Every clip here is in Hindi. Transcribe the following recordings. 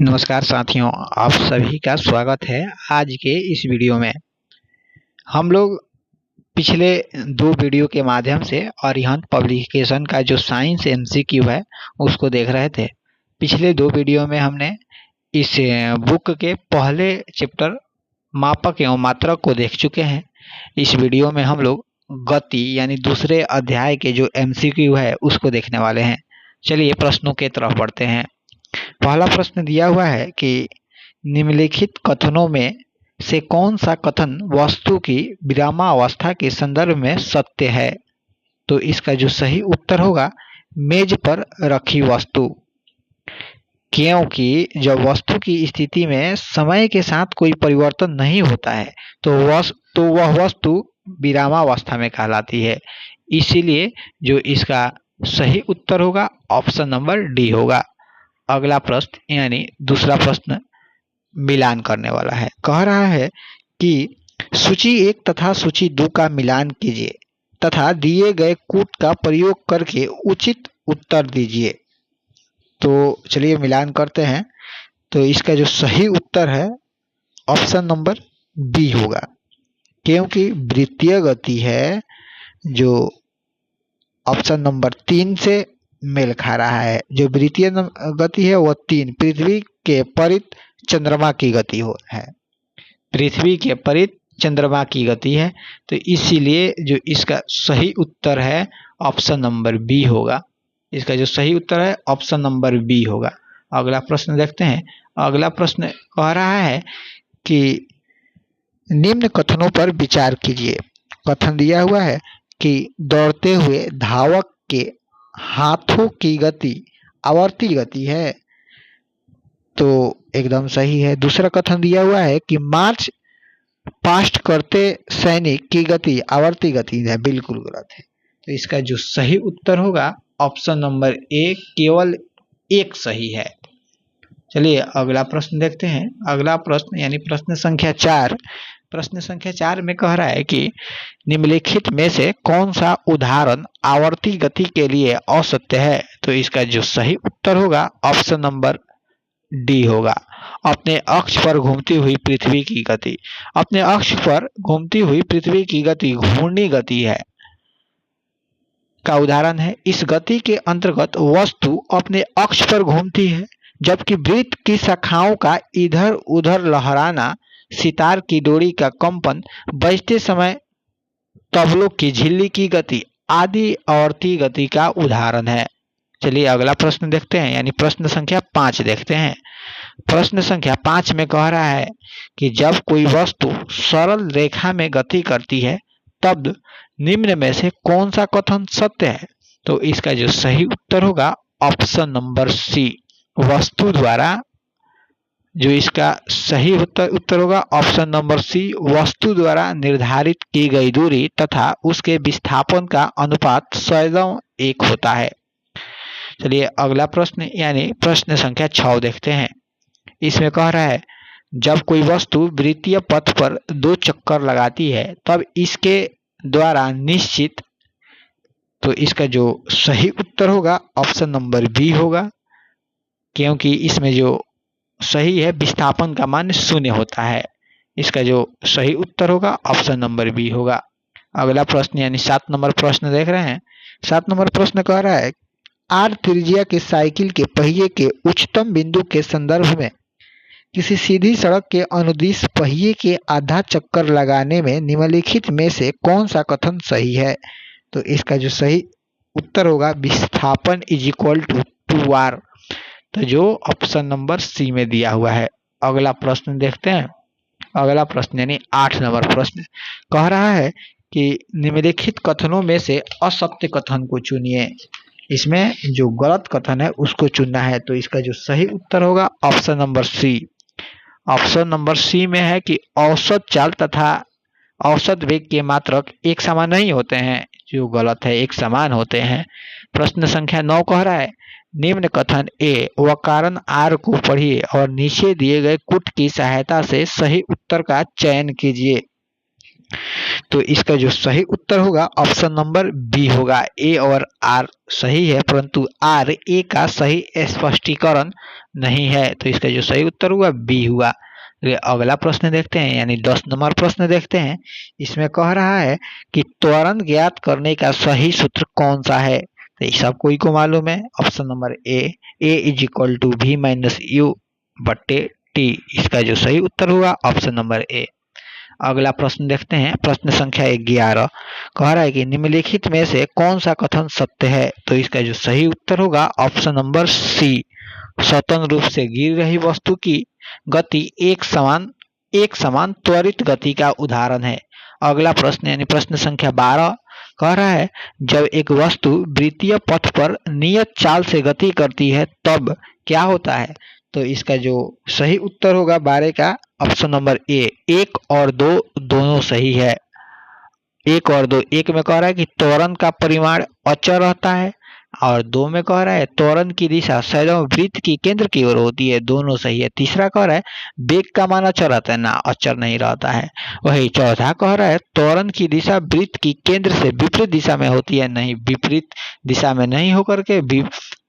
नमस्कार साथियों, आप सभी का स्वागत है। आज के इस वीडियो में हम लोग पिछले दो वीडियो के माध्यम से अरिहंत पब्लिकेशन का जो साइंस एमसीक्यू है उसको देख रहे थे। पिछले दो वीडियो में हमने इस बुक के पहले चैप्टर मापक एवं मात्रक को देख चुके हैं। इस वीडियो में हम लोग गति यानी दूसरे अध्याय के जो एमसीक्यू है उसको देखने वाले हैं। चलिए प्रश्नों के तरफ बढ़ते हैं। पहला प्रश्न दिया हुआ है कि निम्नलिखित कथनों में से कौन सा कथन वस्तु की विरामावस्था के संदर्भ में सत्य है। तो इसका जो सही उत्तर होगा मेज पर रखी वस्तु, क्योंकि जब वस्तु की स्थिति में समय के साथ कोई परिवर्तन नहीं होता है तो वह वस्तु विरामावस्था में कहलाती है। इसीलिए जो इसका सही उत्तर होगा ऑप्शन नंबर डी होगा। अगला प्रश्न यानी दूसरा प्रश्न मिलान करने वाला है। कह रहा है कि सूची 1 तथा सूची 2 का मिलान कीजिए तथा दिए गए कूट का प्रयोग करके उचित उत्तर दीजिए। तो चलिए मिलान करते हैं। तो इसका जो सही उत्तर है ऑप्शन नंबर बी होगा, क्योंकि वृत्तीय गति है जो ऑप्शन नंबर 3 से मेल खा रहा है। जो वृत्तीय गति है वह 3 पृथ्वी के परित चंद्रमा की गति है। पृथ्वी के परित चंद्रमा की गति है, तो इसीलिए जो इसका सही उत्तर है ऑप्शन नंबर बी होगा। इसका जो सही उत्तर है ऑप्शन नंबर बी होगा। अगला प्रश्न देखते हैं। अगला प्रश्न कह रहा है कि निम्न कथनों पर विचार कीजिए। कथन दिया हुआ है कि दौड़ते हुए धावक के हाथों की गति आवर्ती गति है, तो एकदम सही है। दूसरा कथन दिया हुआ है कि मार्च पास्ट करते सैनिक की गति आवर्ती गति है, बिल्कुल गलत है। तो इसका जो सही उत्तर होगा ऑप्शन नंबर ए, केवल एक सही है। चलिए अगला प्रश्न देखते हैं। अगला प्रश्न यानी प्रश्न संख्या 4। प्रश्न संख्या 4 में कह रहा है कि निम्नलिखित में से कौन सा उदाहरण आवर्ती गति के लिए असत्य है। तो इसका जो सही उत्तर होगा ऑप्शन नंबर डी होगा, अपने अक्ष पर घूमती हुई पृथ्वी की गति। अपने अक्ष पर घूमती हुई पृथ्वी की गति घूर्णी गति है का उदाहरण है। इस गति के अंतर्गत वस्तु अपने अक्ष पर घूमती है, जबकि वृत्त की शाखाओं का इधर उधर लहराना, सितार की डोरी का कंपन, बजते समय तबलों की झिल्ली की गति आदि आवर्ती गति का उदाहरण है। चलिए अगला प्रश्न देखते हैं, यानी प्रश्न संख्या 5 देखते हैं। प्रश्न संख्या 5 में कह रहा है कि जब कोई वस्तु सरल रेखा में गति करती है तब निम्न में से कौन सा कथन सत्य है। तो इसका जो सही उत्तर होगा ऑप्शन नंबर सी, वस्तु द्वारा। जो इसका सही उत्तर होगा ऑप्शन नंबर सी, वस्तु द्वारा निर्धारित की गई दूरी तथा उसके विस्थापन का अनुपात 100:1 होता है। चलिए अगला प्रश्न यानी प्रश्न संख्या 6 देखते हैं। इसमें कह रहा है जब कोई वस्तु वृत्तीय पथ पर 2 चक्कर लगाती है तब इसके द्वारा निश्चित। तो इसका जो सही उत्तर होगा ऑप्शन नंबर बी होगा, क्योंकि इसमें जो सही है विस्थापन का मान 0 होता है। इसका जो सही उत्तर होगा ऑप्शन नंबर बी होगा। अगला प्रश्न यानी 7 नंबर प्रश्न देख रहे हैं। 7 नंबर प्रश्न कह रहा है आर त्रिज्या के साइकिल के पहिए के उच्चतम बिंदु के संदर्भ में किसी सीधी सड़क के अनुदिश पहिए के आधा चक्कर लगाने में निम्नलिखित में से कौन सा कथन सही है। तो इसका जो सही उत्तर होगा विस्थापन इज इक्वल टू 2r। तो जो ऑप्शन नंबर सी में दिया हुआ है। अगला प्रश्न देखते हैं। अगला प्रश्न यानी 8 नंबर प्रश्न कह रहा है कि निम्नलिखित कथनों में से असत्य कथन को चुनिए। इसमें जो गलत कथन है उसको चुनना है। तो इसका जो सही उत्तर होगा option number C. Option number C में है कि औसत चाल तथा औसत वेग के मात्रक एक समान नहीं होते हैं। जो गलत है, एक समान होते हैं। प्रश्न संख्या 9 कह रहा है निम्न कथन ए व कारण आर को पढ़िए और नीचे दिए गए कूट की सहायता से सही उत्तर का चयन कीजिए। तो इसका जो सही उत्तर होगा ऑप्शन नंबर बी होगा। ए और आर सही है, परंतु आर ए का सही स्पष्टीकरण नहीं है, तो इसका जो सही उत्तर हुआ बी हुआ। अगला प्रश्न देखते हैं, यानी 10 नंबर प्रश्न देखते हैं। इसमें कह रहा है कि त्वरण ज्ञात करने का सही सूत्र कौन सा है। तो ये सब कोई को मालूम है, option number A is equal to V minus U बट्टे टी। इसका जो सही उत्तर होगा ऑप्शन नंबर ए। अगला प्रश्न देखते हैं, प्रश्न संख्या 11 कह रहा है कि निम्नलिखित में से कौन सा कथन सत्य है। तो इसका जो सही उत्तर होगा ऑप्शन नंबर सी। स्वतंत्र रूप से गिर रही वस्तु की गति एक समान त्वरित गति का उदाहरण है। अगला प्रश्न यानी प्रश्न संख्या 12 कह रहा है जब एक वस्तु वृत्तीय पथ पर नियत चाल से गति करती है तब क्या होता है। तो इसका जो सही उत्तर होगा 12 का ऑप्शन नंबर ए। 1 और 2 दोनों सही है। 1 और 2, 1 में कह रहा है कि त्वरण का परिमाण अचर रहता है, और 2 में कह रहा है त्वरण की दिशा सदैव वृत्त की केंद्र की ओर होती है, दोनों सही है। तीसरा कह रहा है वेग का मान अचर रहता है, ना अचर नहीं रहता है। वही चौथा कह रहा है त्वरण की दिशा वृत्त की केंद्र से विपरीत दिशा में होती है, नहीं, विपरीत दिशा में नहीं होकर के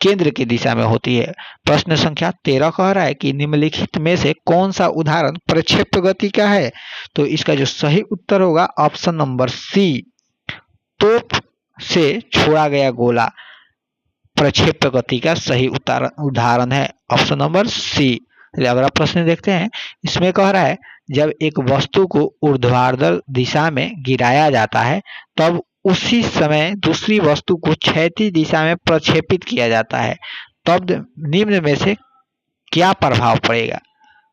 केंद्र की दिशा में होती है। प्रश्न संख्या 13 कह रहा है कि निम्नलिखित में से कौन सा उदाहरण प्रक्षेप्य गति का है। तो इसका जो सही उत्तर होगा ऑप्शन नंबर सी। तोप से छोड़ा गया गोला प्रक्षेप्य गति का सही उदाहरण है, ऑप्शन नंबर सी। अगला प्रश्न देखते हैं। इसमें कह रहा है जब एक वस्तु को ऊर्ध्वाधर दिशा में गिराया जाता है तब उसी समय दूसरी वस्तु को क्षैतिज दिशा में प्रक्षेपित किया जाता है, तब निम्न में से क्या प्रभाव पड़ेगा।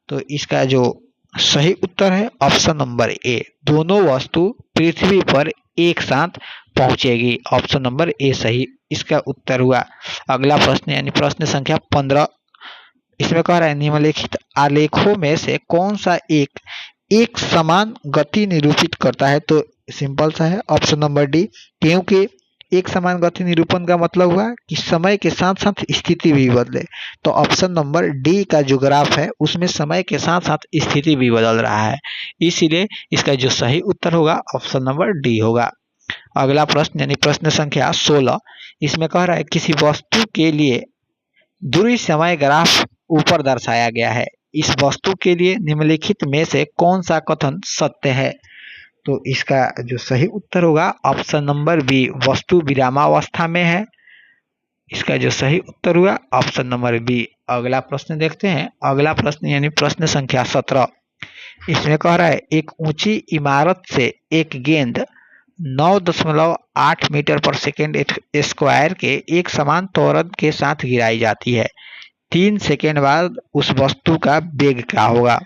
तो इसका जो सही उत्तर है ऑप्शन नंबर ए। दोनों वस्तु पृथ्वी पर एक साथ पहुंचेगी, ऑप्शन नंबर ए सही इसका उत्तर हुआ। अगला प्रश्न यानी प्रश्न संख्या 15, इसमें कह रहा है निम्नलिखित आलेखों में से कौन सा एक समान गति निरूपित करता है। तो सिंपल सा है, ऑप्शन नंबर डी। क्योंकि एक समान गति निरूपण का मतलब हुआ कि समय के साथ साथ स्थिति भी बदले, तो ऑप्शन नंबर डी का जो ग्राफ है उसमें समय के साथ साथ स्थिति भी बदल रहा है, इसीलिए इसका जो सही उत्तर होगा ऑप्शन नंबर डी होगा। अगला प्रश्न यानी प्रश्न संख्या 16, इसमें कह रहा है किसी वस्तु के लिए दूरी समय ग्राफ ऊपर दर्शाया गया है, इस वस्तु के लिए निम्नलिखित में से कौन सा कथन सत्य है। तो इसका जो सही उत्तर होगा ऑप्शन नंबर बी। वस्तु विरामावस्था में है, इसका जो सही उत्तर हुआ ऑप्शन नंबर बी। अगला प्रश्न देखते हैं। अगला प्रश्न यानी प्रश्न संख्या 17, इसमें कह रहा है एक ऊंची इमारत से एक गेंद 9.8 मीटर पर सेकेंड स्क्वायर के एक समान त्वरण के साथ गिराई जाती है। 3 सेकेंड बाद उस वस्तु का वेग क्या होगा।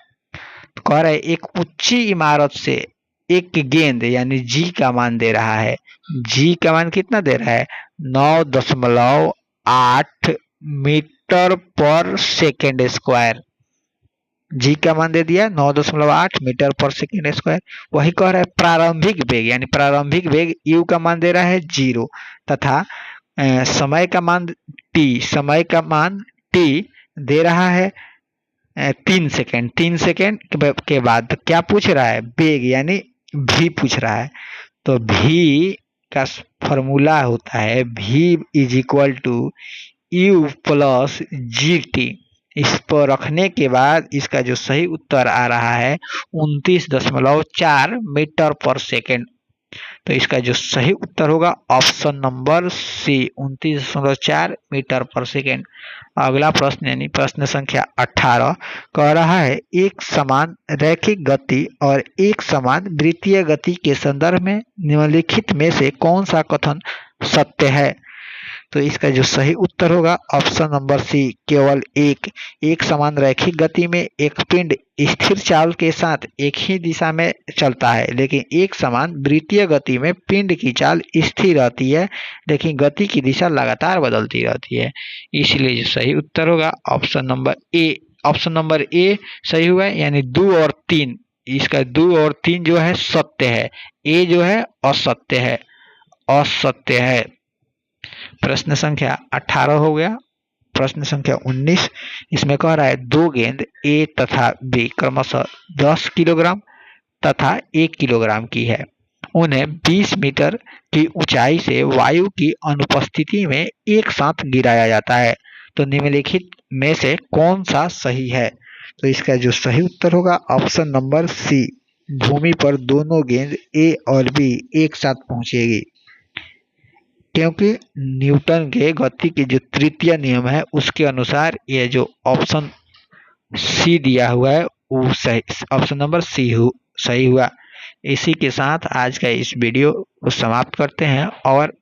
तो कह रहा है एक ऊंची इमारत से एक गेंद यानी जी का मान दे रहा है। जी का मान कितना दे रहा है 9.8 मीटर पर सेकेंड स्क्वायर। जी का मान दे दिया 9.8 मीटर पर सेकेंड स्क्वायर। वही कह रहा है प्रारंभिक वेग यानी प्रारंभिक वेग यू का मान दे रहा है 0 तथा समय का मान टी दे रहा है 3 सेकेंड। 3 सेकेंड के बाद क्या पूछ रहा है वेग यानी भी पूछ रहा है। तो भी का फॉर्मूला होता है v is equal to U plus G T. इस पर रखने के बाद इसका जो सही उत्तर आ रहा है 29.4 मीटर पर सेकेंड। तो इसका जो सही उत्तर होगा ऑप्शन नंबर सी 29.4 मीटर पर सेकेंड। अगला प्रश्न यानी प्रश्न संख्या 18 कह रहा है एक समान रैखिक गति और एक समान वृत्तीय गति के संदर्भ में निम्नलिखित में से कौन सा कथन सत्य है। तो इसका जो सही उत्तर होगा ऑप्शन नंबर सी केवल एक समान रैखिक गति में एक पिंड स्थिर चाल के साथ एक ही दिशा में चलता है, लेकिन एक समान वृत्तीय गति में पिंड की चाल स्थिर रहती है लेकिन गति की दिशा लगातार बदलती रहती है। इसलिए जो सही उत्तर होगा ऑप्शन नंबर ए। ऑप्शन नंबर ए सही हुआ है, यानी 2 और 3। इसका 2 और 3 जो है सत्य है, ए जो है असत्य है। प्रश्न संख्या 18 हो गया। प्रश्न संख्या 19, इसमें कह रहा है 2 गेंद ए तथा बी क्रमशः 10 किलोग्राम तथा 1 किलोग्राम की है। उन्हें 20 मीटर की ऊंचाई से वायु की अनुपस्थिति में एक साथ गिराया जाता है। तो निम्नलिखित में से कौन सा सही है? तो इसका जो सही उत्तर होगा ऑप्शन नंबर सी, भूमि पर दोनों गेंद ए और बी एक साथ पहुंचेगी, क्योंकि न्यूटन के गति के जो तृतीय नियम है उसके अनुसार ये जो ऑप्शन सी दिया हुआ है वो सही, ऑप्शन नंबर सी सही हुआ। इसी के साथ आज का इस वीडियो को समाप्त करते हैं और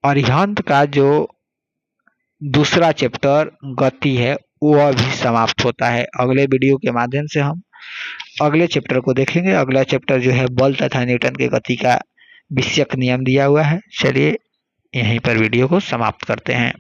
अरिहंत का जो दूसरा चैप्टर गति है वह भी समाप्त होता है। अगले वीडियो के माध्यम से हम अगले चैप्टर को देखेंगे। अगला चैप्टर जो है बल तथा न्यूटन के गति का विषयक नियम दिया हुआ है। चलिए यहीं पर वीडियो को समाप्त करते हैं।